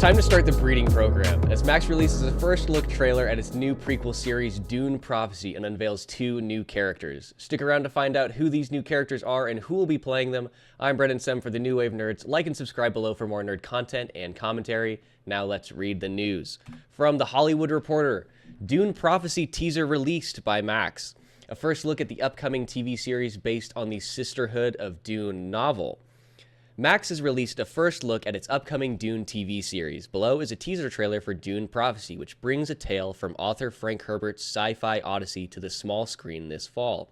time to start the breeding program, as Max releases a first-look trailer at its new prequel series, Dune Prophecy, and unveils 2 new characters. Stick around to find out who these new characters are and who will be playing them. I'm Brendan Sem for the New Wave Nerds. Like and subscribe below for more nerd content and commentary. Now let's read the news. From The Hollywood Reporter, Dune Prophecy teaser released by Max. A first look at the upcoming TV series based on the Sisterhood of Dune novel. Max has released a first look at its upcoming Dune TV series. Below is a teaser trailer for Dune Prophecy, which brings a tale from author Frank Herbert's sci-fi odyssey to the small screen this fall.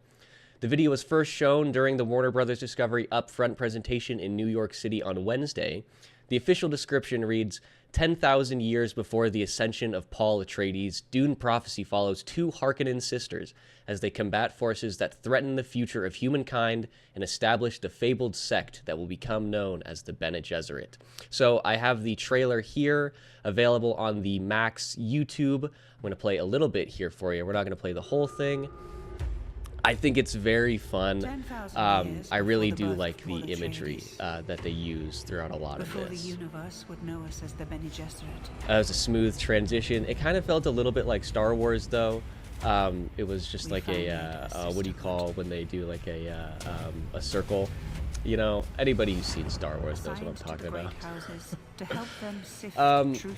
The video was first shown during the Warner Bros. Discovery Upfront presentation in New York City on Wednesday. The official description reads, 10,000 years before the ascension of Paul Atreides, Dune Prophecy follows 2 Harkonnen sisters as they combat forces that threaten the future of humankind and establish the fabled sect that will become known as the Bene Gesserit. So I have the trailer here available on the Max YouTube. I'm going to play a little bit here for you. We're not going to play the whole thing. I think it's very fun. I really do like the imagery that they use throughout a lot of this. The universe would know us as the Bene Gesserit. It was a smooth transition. It kind of felt a little bit like Star Wars, though. It was just like a what do you call when they do like a circle? You know, anybody who's seen Star Wars knows what I'm talking about.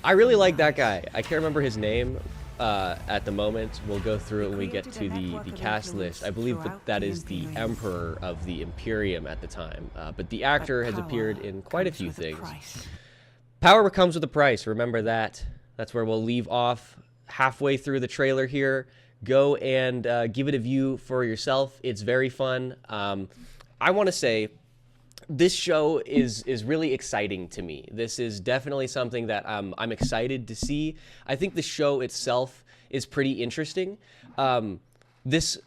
I really like that guy. I can't remember his name at the moment. We'll go through it when we get to the cast list. I believe that is the Emperor of the Imperium at the time. But the actor has appeared in quite a few things. Power comes with a price. Remember that. That's where we'll leave off halfway through the trailer here. Go and give it a view for yourself. It's very fun. I want to say this show is really exciting to me. This is definitely something that I'm excited to see. I think the show itself is pretty interesting. This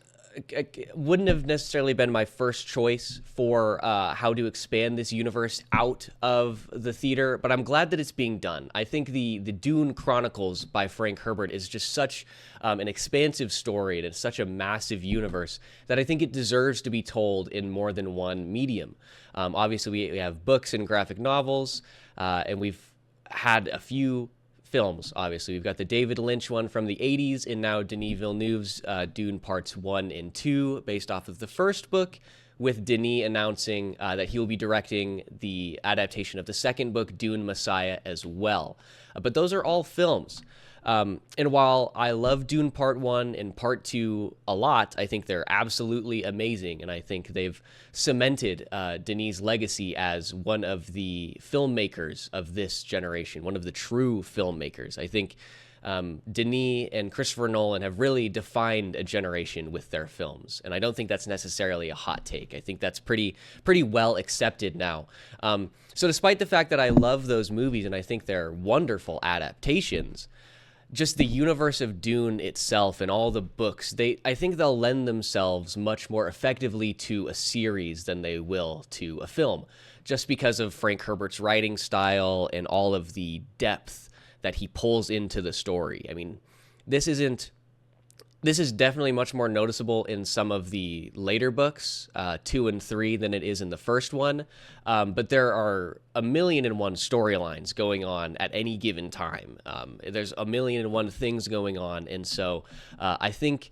wouldn't have necessarily been my first choice for how to expand this universe out of the theater, but I'm glad that it's being done. I think the Dune Chronicles by Frank Herbert is just such an expansive story, and it's such a massive universe that I think it deserves to be told in more than one medium. Obviously, we have books and graphic novels, and we've had a few films. Obviously, we've got the David Lynch one from the 80s, and now Denis Villeneuve's Dune Parts 1 and 2, based off of the first book, with Denis announcing that he will be directing the adaptation of the second book, Dune Messiah, as well. But those are all films. And while I love Dune Part 1 and Part 2 a lot, I think they're absolutely amazing, and I think they've cemented Denis' legacy as one of the filmmakers of this generation, one of the true filmmakers. I think Denis and Christopher Nolan have really defined a generation with their films, and I don't think that's necessarily a hot take. I think that's pretty well accepted now. So despite the fact that I love those movies and I think they're wonderful adaptations, just the universe of Dune itself and all the books, I think they'll lend themselves much more effectively to a series than they will to a film, just because of Frank Herbert's writing style and all of the depth that he pulls into the story. I mean, this is definitely much more noticeable in some of the later books, 2 and 3, than it is in the first one. But there are 1,000,001 storylines going on at any given time. There's 1,000,001 things going on. And so I think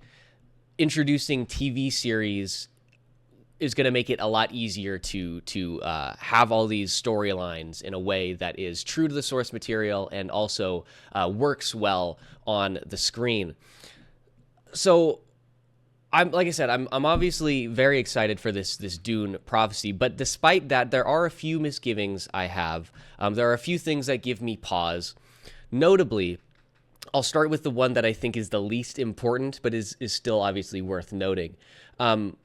introducing TV series is going to make it a lot easier to have all these storylines in a way that is true to the source material and also works well on the screen. So, like I said, I'm obviously very excited for this Dune Prophecy, but despite that, there are a few misgivings I have. There are a few things that give me pause. Notably, I'll start with the one that I think is the least important, but is still obviously worth noting.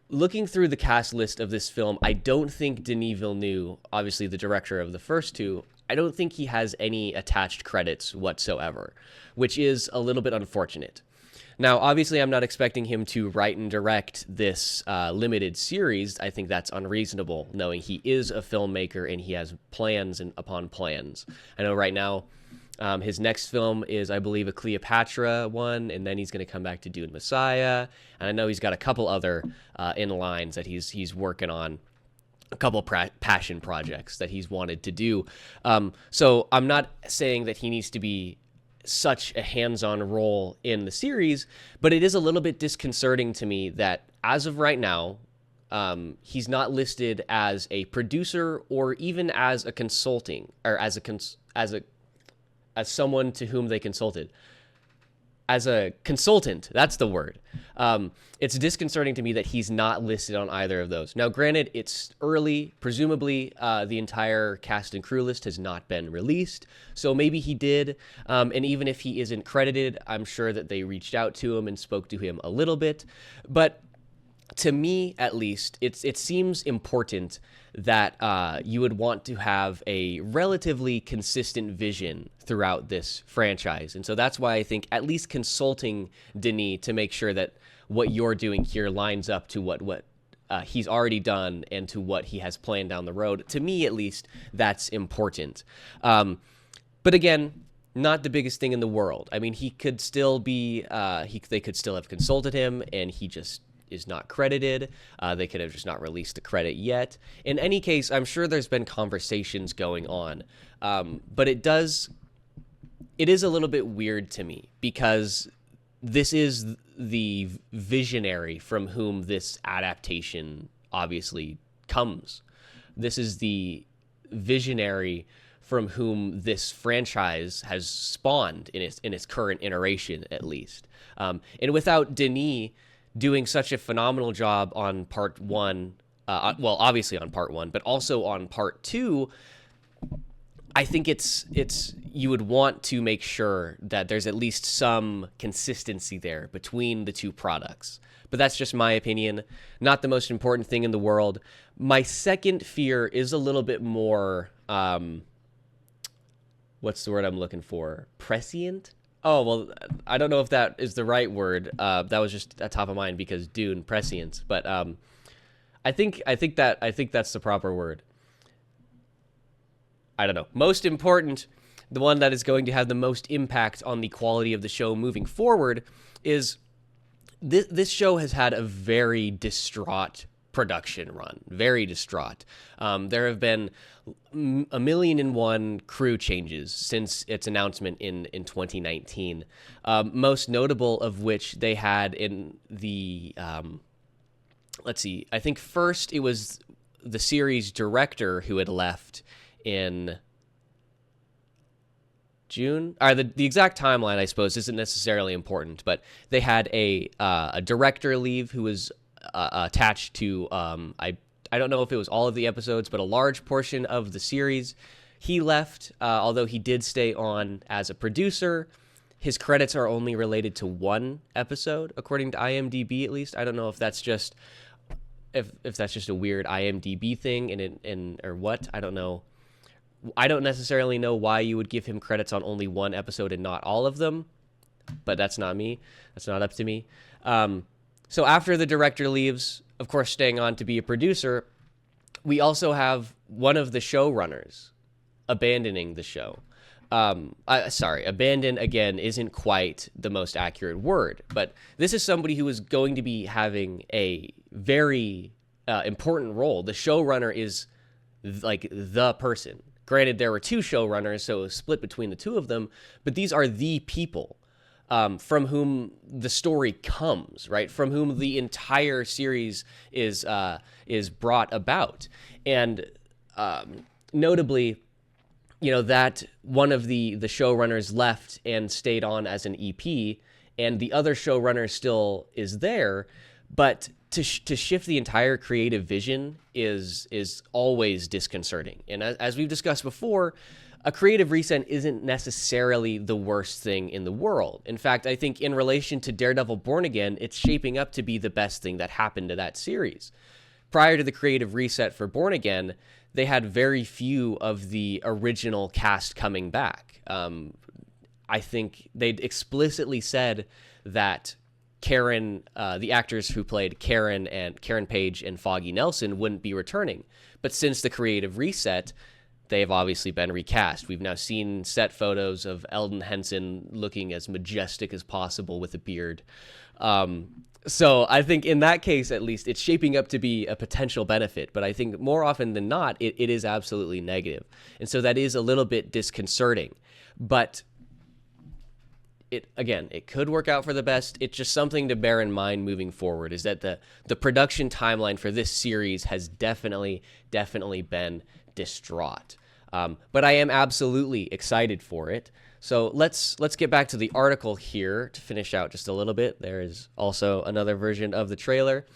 Looking through the cast list of this film, I don't think Denis Villeneuve, obviously the director of the first 2, I don't think he has any attached credits whatsoever, which is a little bit unfortunate. Now, obviously, I'm not expecting him to write and direct this limited series. I think that's unreasonable, knowing he is a filmmaker and he has plans upon plans. I know right now his next film is, I believe, a Cleopatra one, and then he's going to come back to Dune Messiah. And I know he's got a couple other in lines that he's working on. a couple passion projects that he's wanted to do. So I'm not saying that he needs to be such a hands-on role in the series, but it is a little bit disconcerting to me that as of right now, he's not listed as a producer or even as a consulting, or as someone to whom they consulted. As a consultant, that's the word. It's disconcerting to me that he's not listed on either of those. Now, granted, it's early. Presumably, the entire cast and crew list has not been released, so maybe he did. And even if he isn't credited, I'm sure that they reached out to him and spoke to him a little bit. But to me, at least, it seems important that you would want to have a relatively consistent vision throughout this franchise. And so that's why I think at least consulting Denis to make sure that what you're doing here lines up to what he's already done and to what he has planned down the road. To me, at least, that's important. But again, not the biggest thing in the world. I mean, he could still be, they could still have consulted him, and he just is not credited. They could have just not released the credit yet. In any case, I'm sure there's been conversations going on. But it is a little bit weird to me because this is the visionary from whom this adaptation obviously comes. This is the visionary from whom this franchise has spawned in its current iteration, at least. And without Denis doing such a phenomenal job on part one, well, obviously on part one, but also on part two, I think you would want to make sure that there's at least some consistency there between the two products. But that's just my opinion. Not the most important thing in the world. My second fear is a little bit more, what's the word I'm looking for? Prescient? Oh, well, I don't know if that is the right word. That was just at top of mind because Dune, prescience. But I think that's the proper word. I don't know. Most important, the one that is going to have the most impact on the quality of the show moving forward is this show has had a very distraught production run. Very distraught. There have been 1,000,001 crew changes since its announcement in 2019. Most notable of which they had in the, let's see, I think first it was the series director who had left in June. Or the exact timeline, I suppose, isn't necessarily important, but they had a director leave who was attached to, I don't know if it was all of the episodes, but a large portion of the series. He left, although he did stay on as a producer. His credits are only related to one episode, according to IMDb, at least. I don't know if that's just if that's just a weird IMDb thing or what. I don't know. I don't necessarily know why you would give him credits on only one episode and not all of them, but that's not me. That's not up to me. So after the director leaves, of course, staying on to be a producer, we also have one of the showrunners abandoning the show. Sorry, abandon, again, isn't quite the most accurate word, but this is somebody who is going to be having a very important role. The showrunner is like the person. Granted, there were two showrunners, so it was split between the two of them, but these are the people from whom the story comes, right? From whom the entire series is brought about. And notably, you know, that one of the showrunners left and stayed on as an EP, and the other showrunner still is there, but to shift the entire creative vision is always disconcerting. And as we've discussed before, a creative reset isn't necessarily the worst thing in the world. In fact, I think in relation to Daredevil Born Again, it's shaping up to be the best thing that happened to that series. Prior to the creative reset for Born Again, they had very few of the original cast coming back. I think they'd explicitly said that Karen, the actors who played Karen Page and Foggy Nelson wouldn't be returning. But since the creative reset, they have obviously been recast. We've now seen set photos of Eldon Henson looking as majestic as possible with a beard. So I think in that case, at least, it's shaping up to be a potential benefit. But I think more often than not, it is absolutely negative. And so that is a little bit disconcerting. But it could work out for the best. It's just something to bear in mind moving forward, is that the production timeline for this series has definitely been distraught. But I am absolutely excited for it. So let's get back to the article here to finish out just a little bit. There is also another version of the trailer.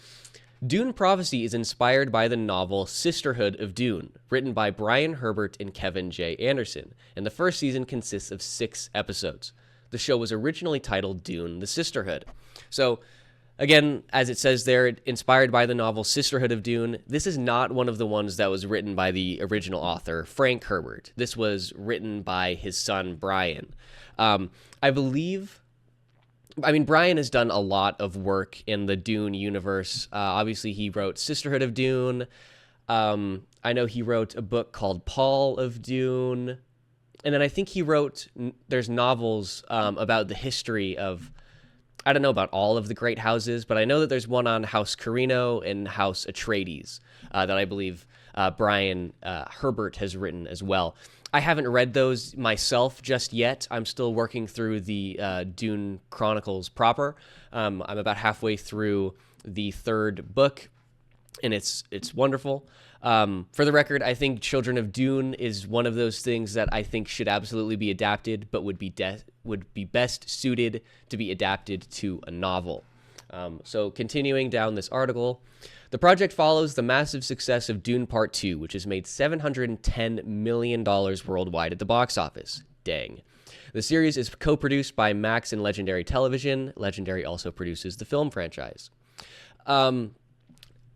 Dune Prophecy is inspired by the novel Sisterhood of Dune, written by Brian Herbert and Kevin J. Anderson, and the first season consists of 6 episodes. The show was originally titled Dune: The Sisterhood. So, again, as it says there, inspired by the novel Sisterhood of Dune, this is not one of the ones that was written by the original author, Frank Herbert. This was written by his son, Brian. Brian has done a lot of work in the Dune universe. Obviously, he wrote Sisterhood of Dune. I know he wrote a book called Paul of Dune. And then I think there's novels about the history of, I don't know about all of the great houses, but I know that there's one on House Carino and House Atreides that I believe Brian Herbert has written as well. I haven't read those myself just yet. I'm still working through the Dune Chronicles proper. I'm about halfway through the 3rd book, and it's wonderful. For the record, I think Children of Dune is one of those things that I think should absolutely be adapted, but would be best suited to be adapted to a novel. So continuing down this article, the project follows the massive success of Dune Part 2, which has made $710 million worldwide at the box office. Dang. The series is co-produced by Max and Legendary Television. Legendary also produces the film franchise.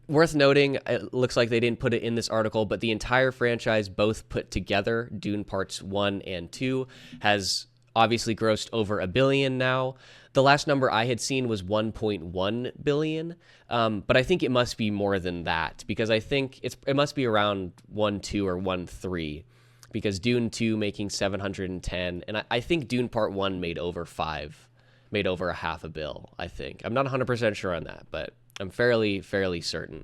Worth noting, it looks like they didn't put it in this article, but the entire franchise, both put together, Dune Parts 1 and 2, has obviously grossed over $1 billion now. The last number I had seen was 1.1 billion, but I think it must be more than that, because I think it must be around 1.2 or 1.3, because Dune 2 making 710, and I think Dune Part 1 made over $5 billion, I think. I'm not 100% sure on that, but I'm fairly certain.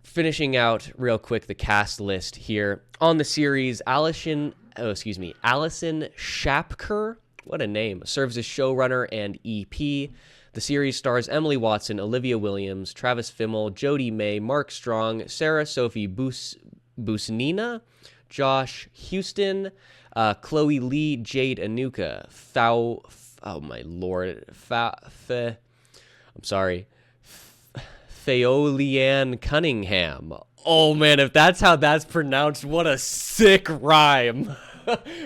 Finishing out real quick the cast list here. On the series, Alison Shapker, what a name, serves as showrunner and EP. The series stars Emily Watson, Olivia Williams, Travis Fimmel, Jodie May, Mark Strong, Sarah Sophie Busnina, Josh Houston, Chloe Lee, Jade Anuka, Theolian Cunningham. Oh man, if that's how that's pronounced, what a sick rhyme.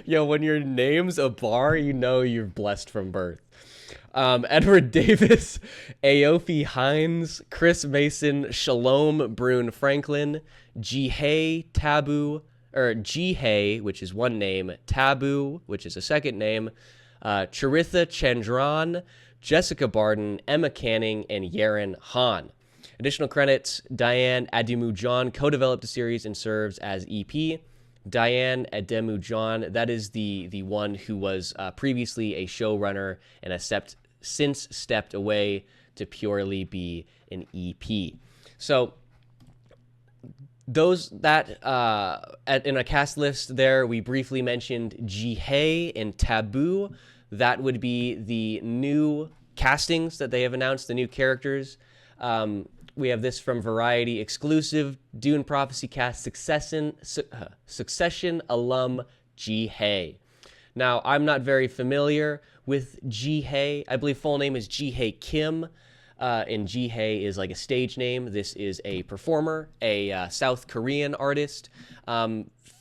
Yo, when your name's a bar, you know you're blessed from birth. Edward Davis, Aoife Hines, Chris Mason, Shalom Brune Franklin, Jihei, which is one name, Taboo, which is a second name, Charitha Chandran, Jessica Barden, Emma Canning, and Yaren Han. Additional credits, Diane Ademu-John co-developed the series and serves as EP. Diane Ademu-John, that is the one who was previously a showrunner and has since stepped away to purely be an EP. So in a cast list there, we briefly mentioned Jihei and Taboo. That would be the new castings that they have announced, the new characters. We have this from Variety exclusive. Dune Prophecy cast Succession alum Jihei. Now, I'm not very familiar with Jihei. I believe full name is Jihei Kim, and Jihei is like a stage name. This is a performer, a South Korean artist.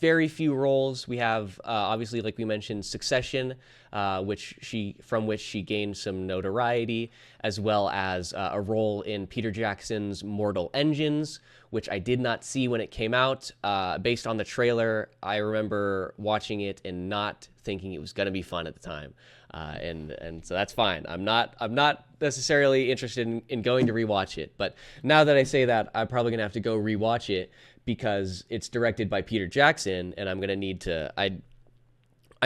Very few roles. We have, obviously, like we mentioned, Succession, from which she gained some notoriety, as well as a role in Peter Jackson's Mortal Engines, which I did not see when it came out. Based on the trailer, I remember watching it and not thinking it was going to be fun at the time, and so that's fine. I'm not necessarily interested in going to rewatch it, but now that I say that, I'm probably gonna have to go rewatch it because it's directed by Peter Jackson, and I'm gonna need to I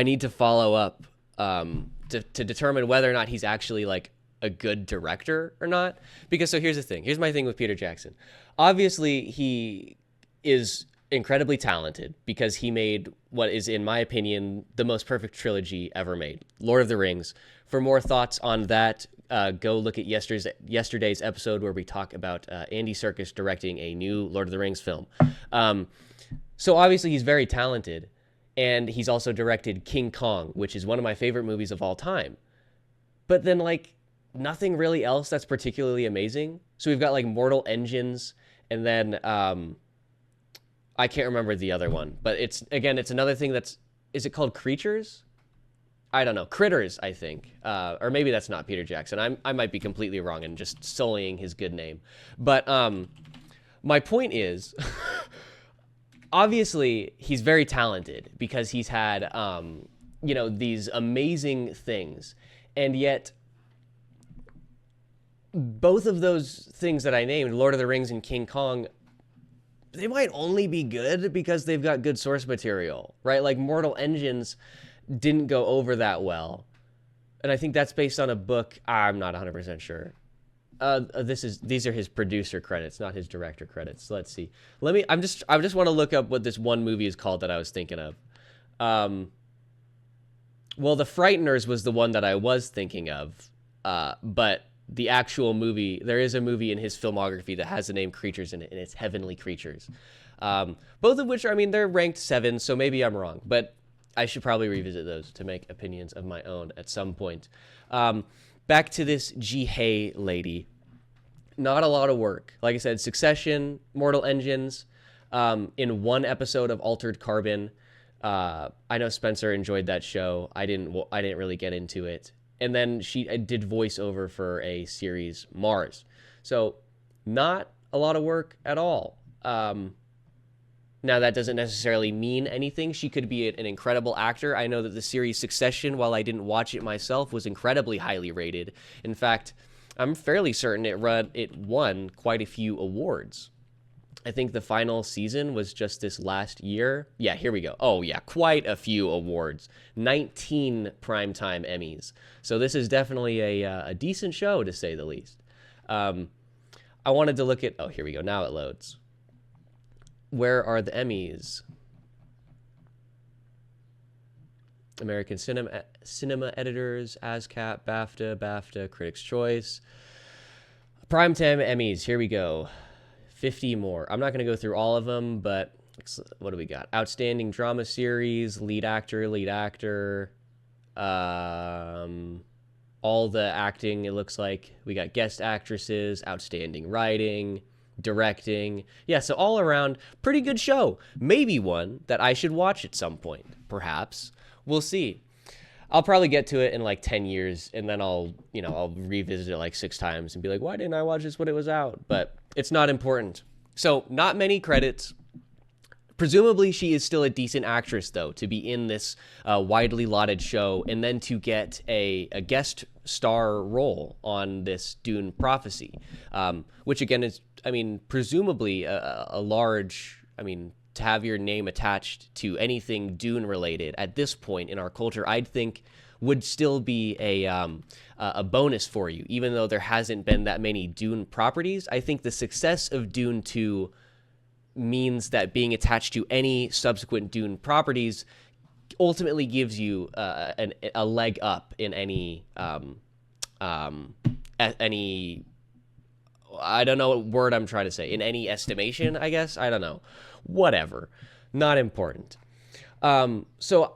need to follow up to determine whether or not he's actually like a good director or not. Because so here's the thing. Here's my thing with Peter Jackson. Obviously, he is incredibly talented because he made what is, in my opinion, the most perfect trilogy ever made, Lord of the Rings. For more thoughts on that, go look at yesterday's episode where we talk about Andy Serkis directing a new Lord of the Rings film. So obviously he's very talented, and he's also directed King Kong, which is one of my favorite movies of all time. But then, like, nothing really else that's particularly amazing. So we've got, like, Mortal Engines, and then I can't remember the other one. But it's another thing that's... Is it called Creatures? I don't know. Critters, I think. Or maybe that's not Peter Jackson. I might be completely wrong and just sullying his good name. But my point is... Obviously, he's very talented because he's had, these amazing things. And yet, both of those things that I named, Lord of the Rings and King Kong, they might only be good because they've got good source material, right? Like Mortal Engines didn't go over that well. And I think that's based on a book. I'm not 100% sure. These are his producer credits, not his director credits. Let's see. I just want to look up what this one movie is called that I was thinking of. Well, The Frighteners was the one that I was thinking of. But the actual movie, there is a movie in his filmography that has the name Creatures in it, and it's Heavenly Creatures. Both of which, they're ranked 7, so maybe I'm wrong. But I should probably revisit those to make opinions of my own at some point. Back to this Ji-Hae lady. Not a lot of work. Like I said, Succession, Mortal Engines, in one episode of Altered Carbon. I know Spencer enjoyed that show. I didn't really get into it. And then she did voiceover for a series, Mars. So not a lot of work at all. Now, that doesn't necessarily mean anything. She could be an incredible actor. I know that the series Succession, while I didn't watch it myself, was incredibly highly rated. In fact, I'm fairly certain it won quite a few awards. I think the final season was just this last year. Yeah, here we go. Oh, yeah, quite a few awards. 19 primetime Emmys. So this is definitely a decent show, to say the least. I wanted to look at... Oh, here we go. Now it loads. Where are the Emmys? American Cinema Editors, ASCAP, BAFTA, Critics' Choice. Primetime Emmys, here we go. 50 more. I'm not going to go through all of them, but what do we got? Outstanding Drama Series, Lead Actor. All the acting, it looks like. We got Guest Actresses, Outstanding Writing, Directing. Yeah, so all around, pretty good show. Maybe one that I should watch at some point, perhaps. We'll see. I'll probably get to it in like 10 years, and then I'll revisit it like 6 times and be like, why didn't I watch this when it was out? But it's not important. So not many credits. Presumably she is still a decent actress, though, to be in this widely lauded show and then to get a guest star role on this Dune prophecy, which again is, presumably a large, to have your name attached to anything Dune related at this point in our culture, I'd think would still be a bonus for you, even though there hasn't been that many Dune properties. I think the success of Dune 2 means that being attached to any subsequent Dune properties ultimately gives you a leg up in any I don't know what word I'm trying to say, in any estimation, I guess. I don't know. Whatever. Not important. So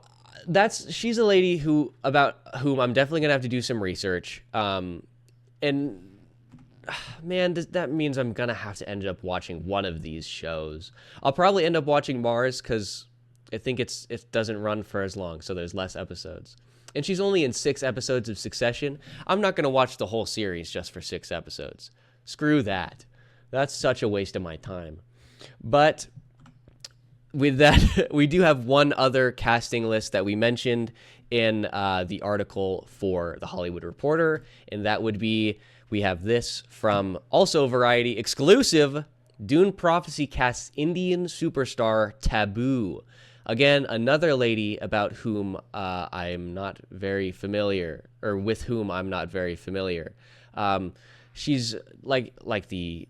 she's a lady about whom I'm definitely going to have to do some research. And man, that means I'm going to have to end up watching one of these shows. I'll probably end up watching Mars because I think it doesn't run for as long, so there's less episodes. And she's only in 6 episodes of Succession. I'm not going to watch the whole series just for 6 episodes. Screw that. That's such a waste of my time. But with that, we do have one other casting list that we mentioned in the article for The Hollywood Reporter, and that would be, we have this from also Variety exclusive, Dune Prophecy casts Indian superstar Taboo. Again, another lady about whom I'm not very familiar, or with whom I'm not very familiar. She's like the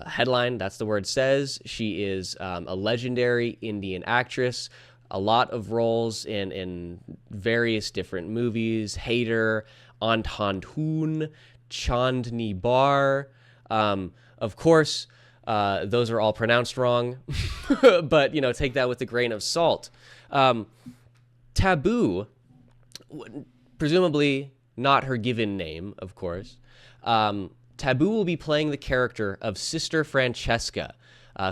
headline, that's the word says. She is a legendary Indian actress. A lot of roles in various different movies. Hater, Andhadhun, Chandni Bar. Of course, those are all pronounced wrong, but take that with a grain of salt. Taboo, presumably not her given name, of course. Taboo will be playing the character of Sister Francesca,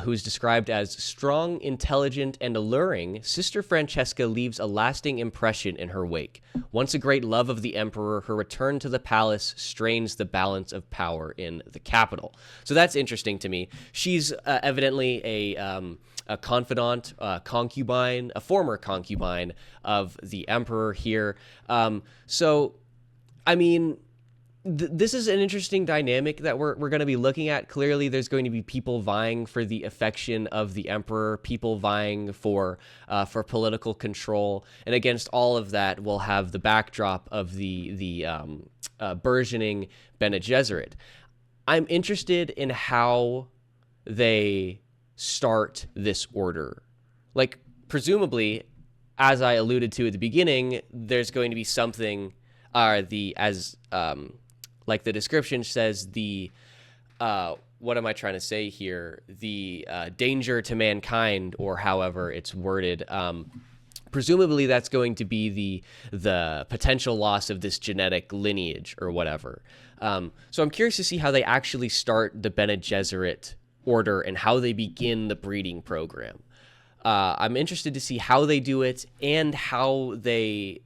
who's described as strong, intelligent, and alluring. Sister Francesca leaves a lasting impression in her wake. Once a great love of the Emperor, her return to the palace strains the balance of power in the capital. So that's interesting to me. She's evidently a confidant, concubine, a former concubine of the Emperor here. So, I mean, this is an interesting dynamic that we're going to be looking at. Clearly, there's going to be people vying for the affection of the Emperor, people vying for political control, and against all of that, we'll have the backdrop of the burgeoning Bene Gesserit. I'm interested in how they start this order. Like, presumably, as I alluded to at the beginning, there's going to be something, like the description says, what am I trying to say here? The danger to mankind, or however it's worded. Presumably that's going to be the potential loss of this genetic lineage or whatever. So I'm curious to see how they actually start the Bene Gesserit order and how they begin the breeding program. I'm interested to see how they do it and how they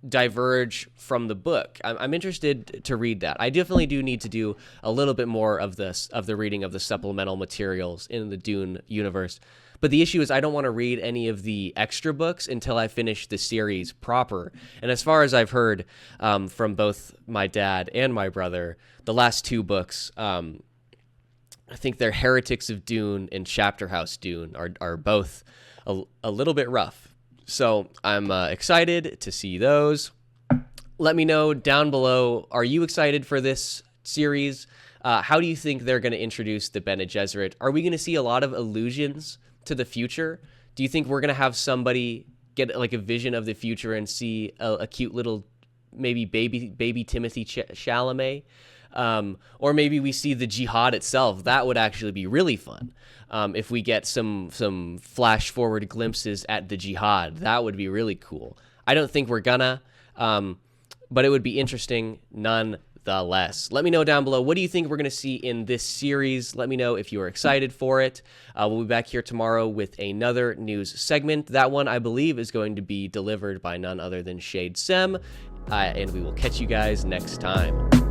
diverge from the book. I'm interested to read that. I definitely do need to do a little bit more of the reading of the supplemental materials in the Dune universe. But the issue is I don't want to read any of the extra books until I finish the series proper. And as far as I've heard from both my dad and my brother, the last two books, I think they're Heretics of Dune and Chapter House Dune, are both a little bit rough. So I'm excited to see those. Let me know down below, are you excited for this series? How do you think they're going to introduce the Bene Gesserit? Are we going to see a lot of allusions to the future? Do you think we're going to have somebody get like a vision of the future and see a cute little maybe baby Timothy Chalamet? Or maybe we see the jihad itself. That would actually be really fun. If we get some flash forward glimpses at the jihad, that would be really cool. I don't think we're gonna, but it would be interesting nonetheless. Let me know down below, what do you think we're gonna see in this series? Let me know if you are excited for it. We'll be back here tomorrow with another news segment. That one, I believe, is going to be delivered by none other than Shade Sem, and we will catch you guys next time.